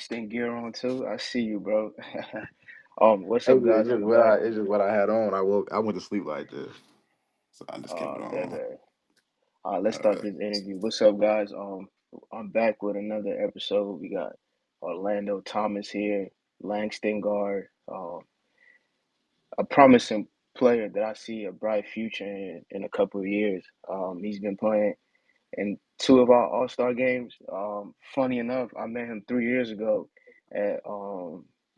Langston gear on too. I see you, bro. What's Hey, up, guys? I'm back. it's just what I had on. I went to sleep like this, so I just kept it That on. let's start Uh, this interview. What's up, guys? I'm back with another episode. We got Orlando Thomas here, Langston guard, a promising player that I see a bright future in a couple of years. He's been playing in two of our All Star games. Funny enough, I met him 3 years ago at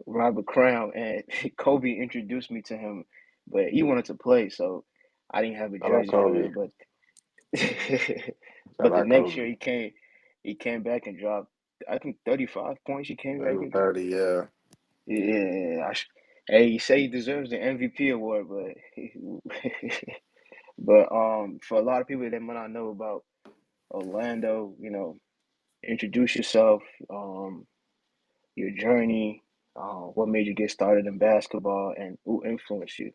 Robert Crown, and Kobe introduced me to him, but he wanted to play, so I didn't have a Shout out jersey for Kobe. him. But Shout but the out next year Kobe. he came back and dropped, I think, 35 points. He came back and dropped. 30, yeah. Yeah, hey, you say he deserves the MVP award, but for a lot of people that might not know about Orlando, introduce yourself, your journey, what made you get started in basketball, and who influenced you.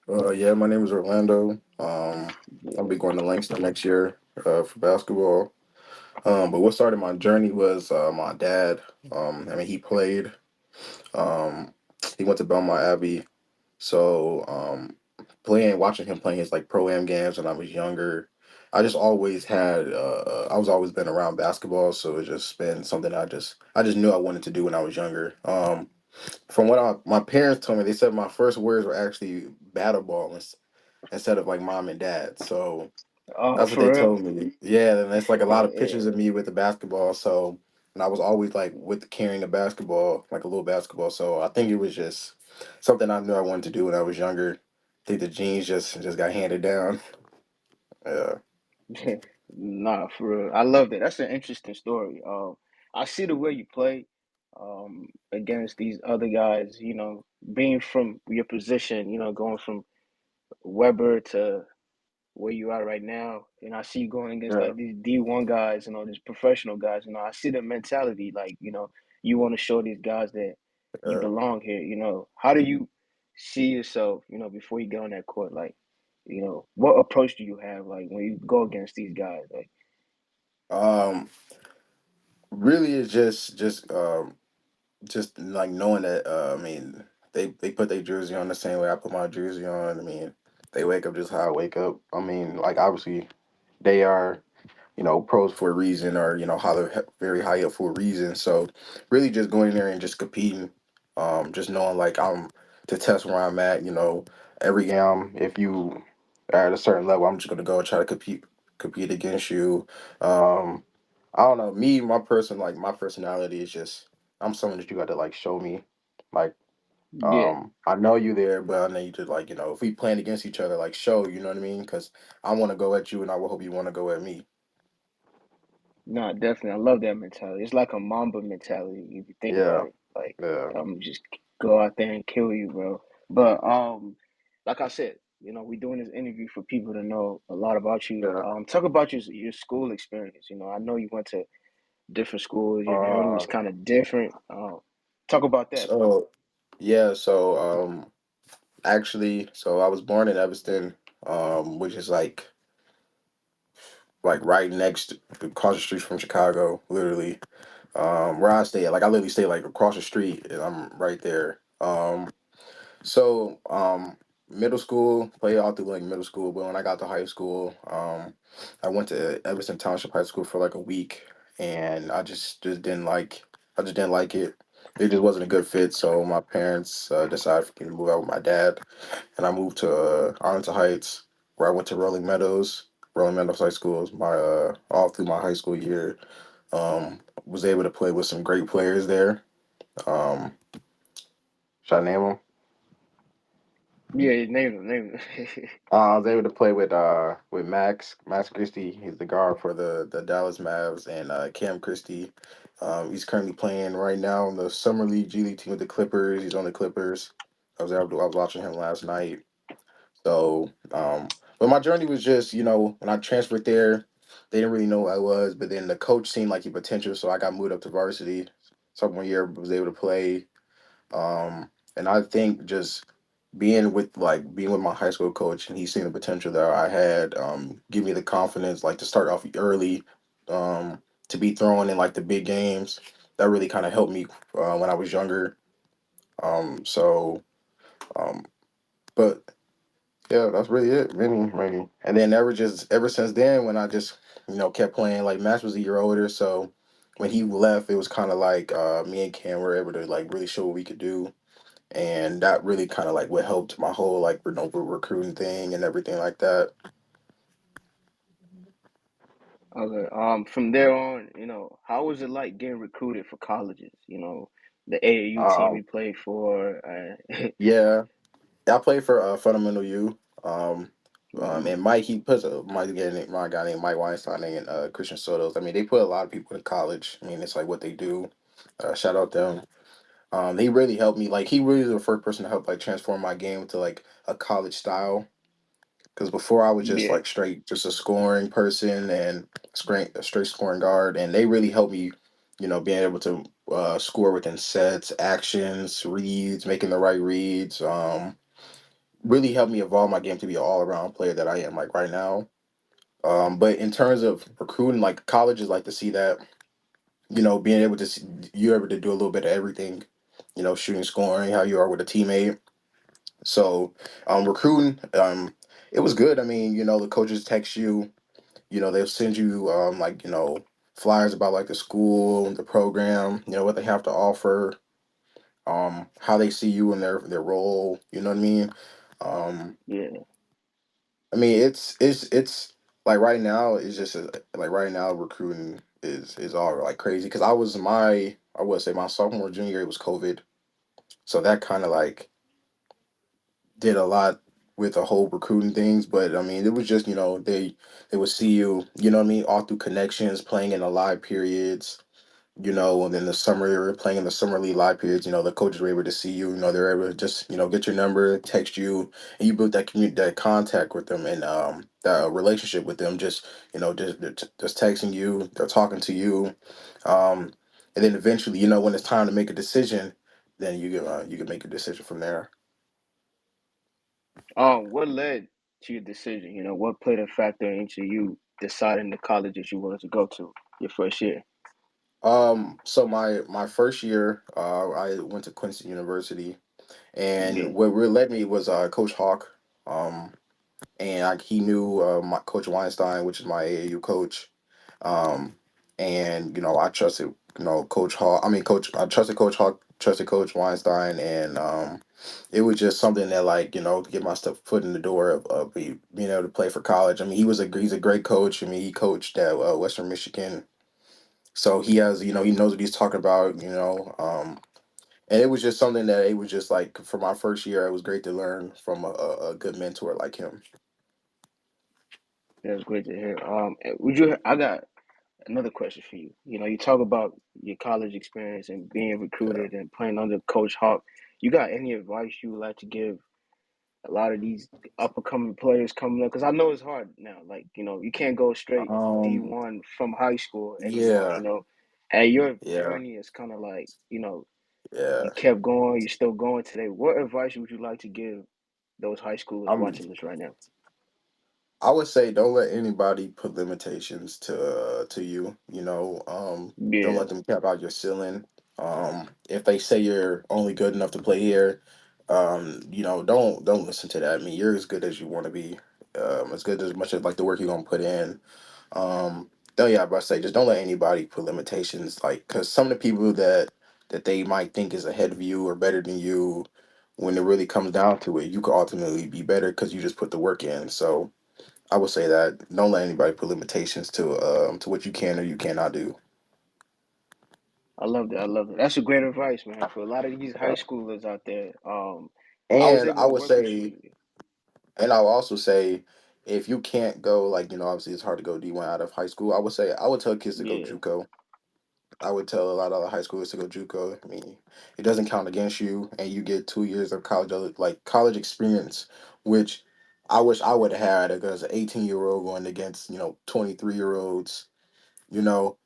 Yeah, my name is Orlando. I'll be going to Langston next year for basketball. But what started my journey was my dad. I mean, he played. Um, he went to Belmont Abbey. So watching him playing his like pro am games when I was younger, I just always had. I was always been around basketball, so it's just been something I just knew I wanted to do when I was younger. From what my parents told me, they said my first words were actually battle ball instead of like mom and dad. So Oh, that's what they for real? told me. Yeah, and it's like a lot of pictures of Yeah, me with the basketball. So, and I was always like with carrying a basketball, like a little basketball. So I think it was just something I knew I wanted to do when I was younger. I think the genes just got handed down. Yeah, nah, for real. I love that. That's an interesting story. I see the way you play, against these other guys. Being from your position, going from Weber to where you are right now, and I see you going against yeah, like these D1 guys and all these professional guys. I see the mentality, like, you want to show these guys that you yeah. belong here. How do you see yourself, before you get on that court? Like, what approach do you have, like, when you go against these guys? Like, Um, Really, it's just like knowing that. I mean, they put their jersey on the same way I put my jersey on. I mean, they wake up just how I wake up. I mean, like obviously they are pros for a reason or, very high up for a reason. So really just going in there and just competing, just knowing like I'm to test where I'm at, every game, if you are at a certain level, I'm just gonna go and try to compete against you. Um, I don't know, my personality is just I'm someone that you got to like show me. Like yeah. I know you there, but I need to like, if we playing against each other, like show, you know what I mean? Because I want to go at you and I will hope you want to go at me. No, definitely. I love that mentality. It's like a Mamba mentality if you think about Yeah. it. Like, Yeah, just go out there and kill you, bro. But like I said, we're doing this interview for people to know a lot about you. yeah. Talk about your school experience. I know you went to different schools. Your journey was Uh, kind of different. Talk about that. so yeah, so actually, so I was born in Evanston, which is like right next across the street from Chicago, literally. Where I stay at, like I literally stay like across the street, and I'm right there. So middle school, played all through like middle school, but when I got to high school, I went to Evanston Township High School for like a week, and I just didn't like it. It just wasn't a good fit. So my parents decided for me to move out with my dad, and I moved to Arlington Heights, where I went to Rolling Meadows. Rolling Meadows High School was my all through my high school year. Was able to play with some great players there. Um, should I name them? Yeah, name it. I was able to play with Max Christie. He's the guard for the Dallas Mavs, and Cam Christie. He's currently playing right now in the summer league G League team with the Clippers. He's on the Clippers. I was watching him last night. So, but my journey was just when I transferred there, they didn't really know who I was, but then the coach seemed like he potential, so I got moved up to varsity. Sophomore year, was able to play. And I think just being with my high school coach and he seen the potential that I had, give me the confidence like to start off early, to be throwing in like the big games. that really kind of helped me when I was younger. So, um, but yeah, that's really it, really. And then ever since then, when I just kept playing, like Max was a year older, so when he left, it was kind of like me and Cam were able to like really show what we could do, and that really kind of like what helped my whole like recruiting thing and everything like that. Okay. From there on, how was it like getting recruited for colleges? The AAU team Um, you played for. yeah, I played for Fundamental U. Mhm. And Mike, he puts my guy named Mike Weinstein and Christian Sotos. I mean, they put a lot of people in college. I mean, it's like what they do. Shout out them. He really helped me. Like, he really was the first person to help like transform my game to like a college style. Because before I was just Yeah. like just a scoring person and a straight scoring guard, and they really helped me. Being able to score within sets, actions, reads, making the right reads. Really helped me evolve my game to be an all around player that I am like right now. But in terms of recruiting, like colleges like to see that, being able to you're able to do a little bit of everything, shooting, scoring, how you are with a teammate. So recruiting, it was good. I mean, the coaches text you, they'll send you like, flyers about like the school, the program, what they have to offer, how they see you in their role, you know what I mean? Um, Yeah. I mean, it's like right now it's just like right now recruiting is all like crazy because I would say my sophomore junior year was COVID, so that kind of like did a lot with the whole recruiting things. But I mean, it was just they would see you, you know what I mean, all through connections, playing in the live periods, and then the summer playing in the summer league live periods, the coaches were able to see you, they're able to just, get your number, text you, and you build that contact with them and that relationship with them, just, just texting you, they're talking to you. Um, and then eventually, when it's time to make a decision, then you can make a decision from there. What led to your decision? What played a factor into you deciding the colleges you wanted to go to your first year? So my first year, I went to Quincy University, Yeah. and what really led me was Coach Hawk. Um, and he knew my coach Weinstein, which is my AAU coach. Um, and I trusted Coach Hall. I mean, Coach. I trusted Coach Hawk, trusted Coach Weinstein, and it was just something that like to get my stuff foot in the door of being able to play for college. I mean, he's a great coach. I mean, he coached at Western Michigan, so he has he knows what he's talking about. And it was just something that it was just like for my first year, it was great to learn from a good mentor like him. That's great to hear. Would you? I got another question for you. You talk about your college experience and being Yeah. recruited and playing under Coach Hawk. You got any advice you would like to give a lot of these up and coming players coming up? Because I know it's hard now. Like, you can't go straight Um. D1 from high school anymore. Yeah. And your Yeah. journey is kind of like, Yeah. you kept going, you're still going today. What advice would you like to give those high schoolers I'm. watching this right now? I would say don't let anybody put limitations to you. Don't Yeah, let them cap out your ceiling. If they say you're only good enough to play here, don't listen to that. I mean, you're as good as you want to be. As good as much as like the work you're gonna put in. Though yeah, but I say just don't let anybody put limitations. Like, cause some of the people that they might think is ahead of you or better than you, when it really comes down to it, you could ultimately be better because you just put the work in. So I would say that don't let anybody put limitations to what you can or you cannot do. I love that. I love that. That's a great advice, man, for a lot of these high Yeah. schoolers out there. I was And able I to would work with say, you. and I would also say, if you can't go, like obviously it's hard to go D1 out of high school. I would tell kids to go Yeah, JUCO. I would tell a lot of other high schoolers to go JUCO. I mean, it doesn't count against you, and you get 2 years of college experience, which I wish I would have had as an 18-year-old going against 23-year-olds. You know,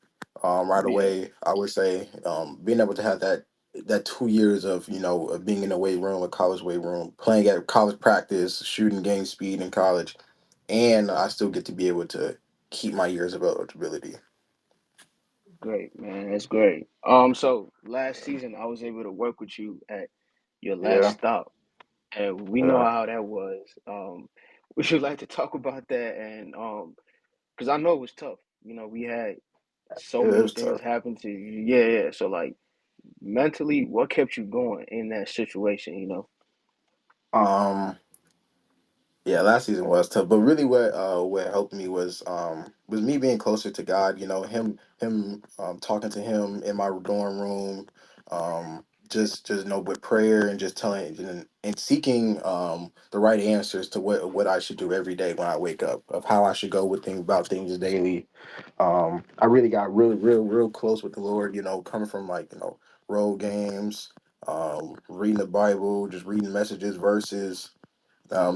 right yeah. away, I would say being able to have that 2 years of of being in the weight room, a college weight room, playing at college practice, shooting game speed in college, and I still get to be able to keep my years of eligibility. Great, man. That's great. So last season I was able to work with you at your last Yeah, stop, and we know yeah. how that was. Would you like to talk about that? And because I know it was tough. We had so It many was things tough. happen to you. Yeah, yeah. So like mentally, what kept you going in that situation? Um, Yeah, last season was tough, but really what helped me was me being closer to God. You know, him talking to him in my dorm room, just you know with prayer and just telling and seeking the right answers to what I should do every day when I wake up, of how I should go with things about things daily. I really got real close with the Lord. You know, coming from like road games, reading the Bible, just reading messages, verses,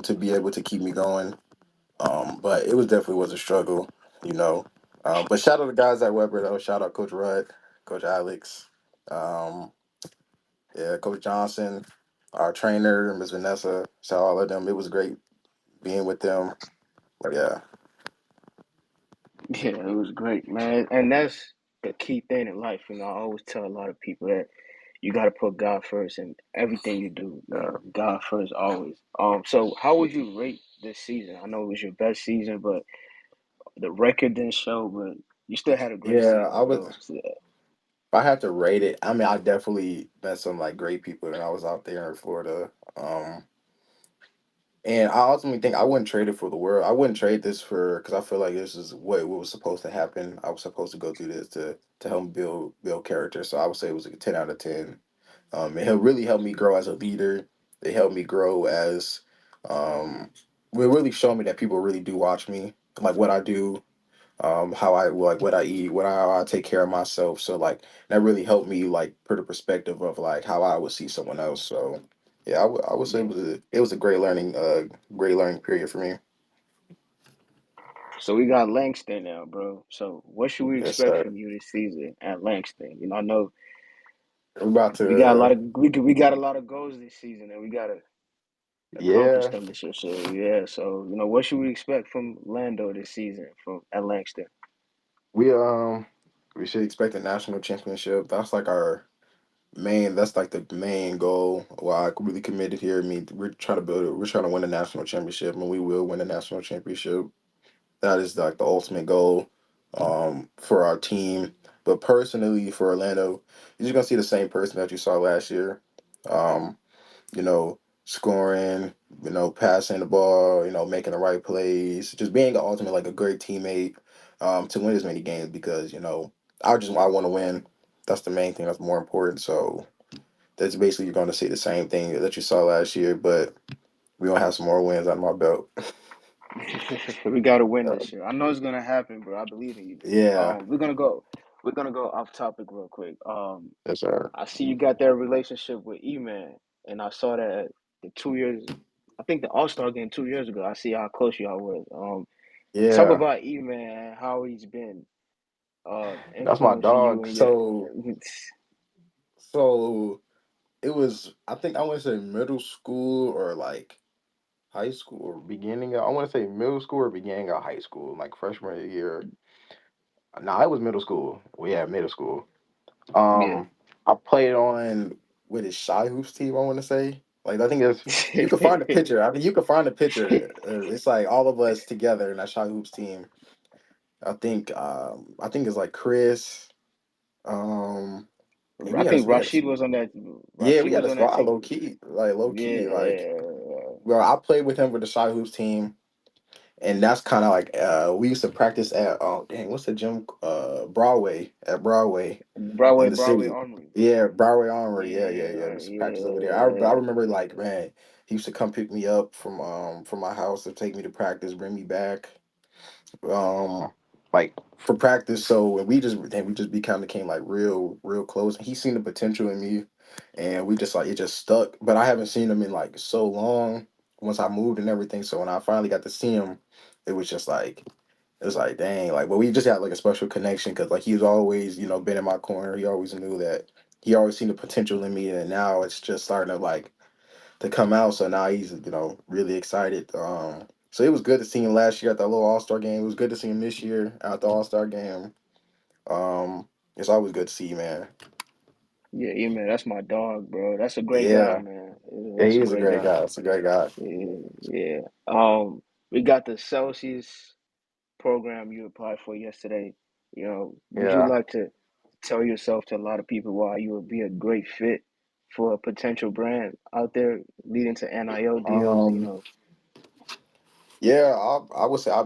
to be able to keep me going. But it was definitely was a struggle, you know. But shout out to guys at Weber though. Shout out Coach Rudd, Coach Alex, um, yeah, Coach Johnson, our trainer, Miss Vanessa. Shout out all of them. It was great being with them. But yeah, Yeah, it was great, man. And that's the key thing in life. I always tell a lot of people that you got to put God first in everything you do. uh, God first always. So how would you rate this season? I know it was your best season, but the record didn't show. But you still had a great yeah. season, I was. bro. So, If I had to rate it, I mean, I definitely met some like great people when I was out there in Florida. And I ultimately think I wouldn't trade it for the world. I wouldn't trade this for, because I feel like this is what was supposed to happen. I was supposed to go through this to help me build character. So I would say it was a 10 out of 10. It really helped me grow as a leader. It helped me grow as, um, it really showed me that people really do watch me, like what I do, how I like what I eat, how I take care of myself. So like that really helped me like put a perspective of like how I would see someone else. So yeah, I would say yeah. it was a great learning period for me. So we got Langston now, bro. So what should we Yes, expect sir. from you this season at Langston? I know I'm about we got a to lot of we got a lot of goals this season, and we gotta accomplish yeah, them this year. So yeah. So what should we expect from Lando this season from at Langston? we um we should expect a national championship. That's like the main goal. Why I really committed here. I mean, we're trying to win a national championship, and we will win a national championship. That is like the ultimate goal for our team. But personally, for Orlando, you're just gonna see the same person that you saw last year. Um, Scoring, passing the ball, making the right plays, just being ultimately like a great teammate, to win as many games because I want to win. That's the main thing. That's more important. So that's basically you're going to see the same thing that you saw last year, but we gonna have some more wins under my belt. We got to win Uh, this year. I know it's gonna happen, bro. I believe in you. yeah, We're gonna go. We're gonna go off topic real quick. yes sir. I see you got that relationship with E-Man, and I saw that the 2 years. I think the All Star game 2 years ago. I see how close y'all was. Talk Yeah, about E-Man, how he's been that's my influencing you dog. and your. So it was. I think I want to say middle school or like high school or I want to say middle school or beginning of high school, like freshman year. No, it was middle school. We had middle school. Yeah. I played on with his Shy Hoops team. I want to say, like I think it's you can find a picture. I mean, you can find a picture. It's like all of us together in that Shy Hoops team. I think it's like Chris. Um, and I think Rashid was on that. yeah, we Rashid had was a on that squad team. low key, like. Yeah. Well, I played with him with the Shy Hoops team, and that's kind of like we used to practice at oh dang, what's the gym? Broadway in the Broadway city. Armory. Yeah, Broadway Armory. Yeah, yeah, yeah. We Yeah, used to practice over there. I yeah. remember like man, he used to come pick me up from my house to take me to practice, bring me back. Um, like for practice. So and we just became like real close. And he seen the potential in me, and we just like it just stuck. But I haven't seen him in like so long once I moved and everything. So when I finally got to see him, it was just like it was like dang, like but we just had like a special connection because like he was always been in my corner. He always knew that he always seen the potential in me, and now it's just starting to like to come out. So now he's really excited. So it was good to see him last year at that little All Star game. It was good to see him this year at the All Star game. Um, It's always good to see you, man. Yeah, yeah, man, that's my dog, bro. That's a great guy, Yeah, man. yeah, That's he a is a great great guy. guy. It's a great guy. Yeah, yeah. We got the Celsius program you applied for yesterday. Would you Yeah. like to tell yourself to a lot of people why you would be a great fit for a potential brand out there leading to NIL deals? Um. Yeah, I would say I'll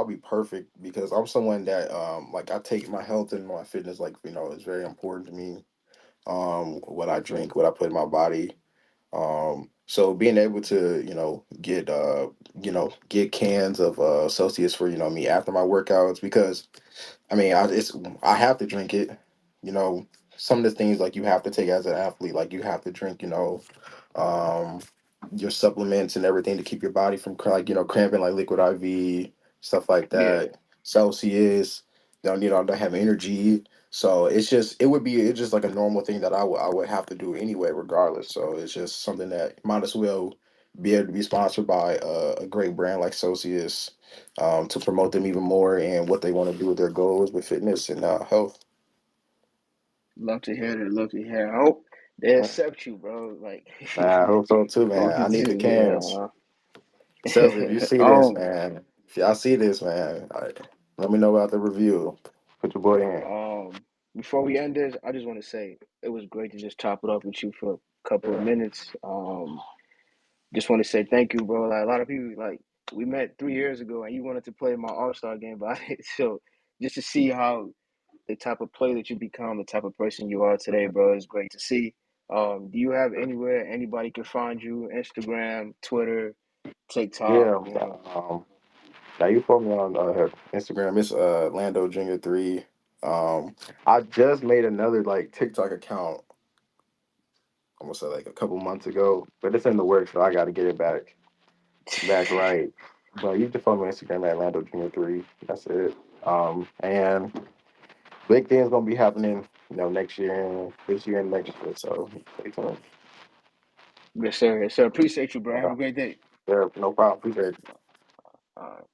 be perfect because I'm someone that like I take my health and my fitness like it's very important to me. What I drink, what I put in my body. So being able to get cans of Celsius for me after my workouts because I have to drink it. You know, some of the things like you have to take as an athlete, like you have to drink, um, your supplements and everything to keep your body from cramping, like liquid IV, stuff like Yeah, that. Celsius, don't have energy. So it's just like a normal thing that I would have to do anyway, regardless. So it's just something that might as well be able to be sponsored by a great brand like Celsius, to promote them even more and what they want to do with their goals with fitness and health. love to hear that. Love to hear. I hope they accept you, bro. Like, I hope so too, hope man. you I need the cans. do. Cells, if you Yeah. see this, man, if y'all see this, man, let me know about the review. Put your boy in. Um, Before we end this, I just want to say it was great to just chop it up with you for a couple of Yeah. minutes. Just want to say thank you, bro. Like a lot of people, like we met 3 years ago, and you wanted to play my All Star game, but so just to see how the type of player that you become, the type of person you are today, bro, is great to see. Do you have anywhere anybody can find you? Instagram, Twitter, TikTok, Yeah. Now you follow me on Instagram. It's Lando Junior 3. I just made another like TikTok account. Almost like a couple months ago, but it's in the works, so I got to get it back right. But you can follow me on Instagram at Lando Junior 3. That's it. And big things gonna be happening, next year and this year and next year. So stay tuned. Yes, sir. Yes, sir. Appreciate you, bro. Have Yeah, a great day. yeah, no problem. Appreciate it. All right.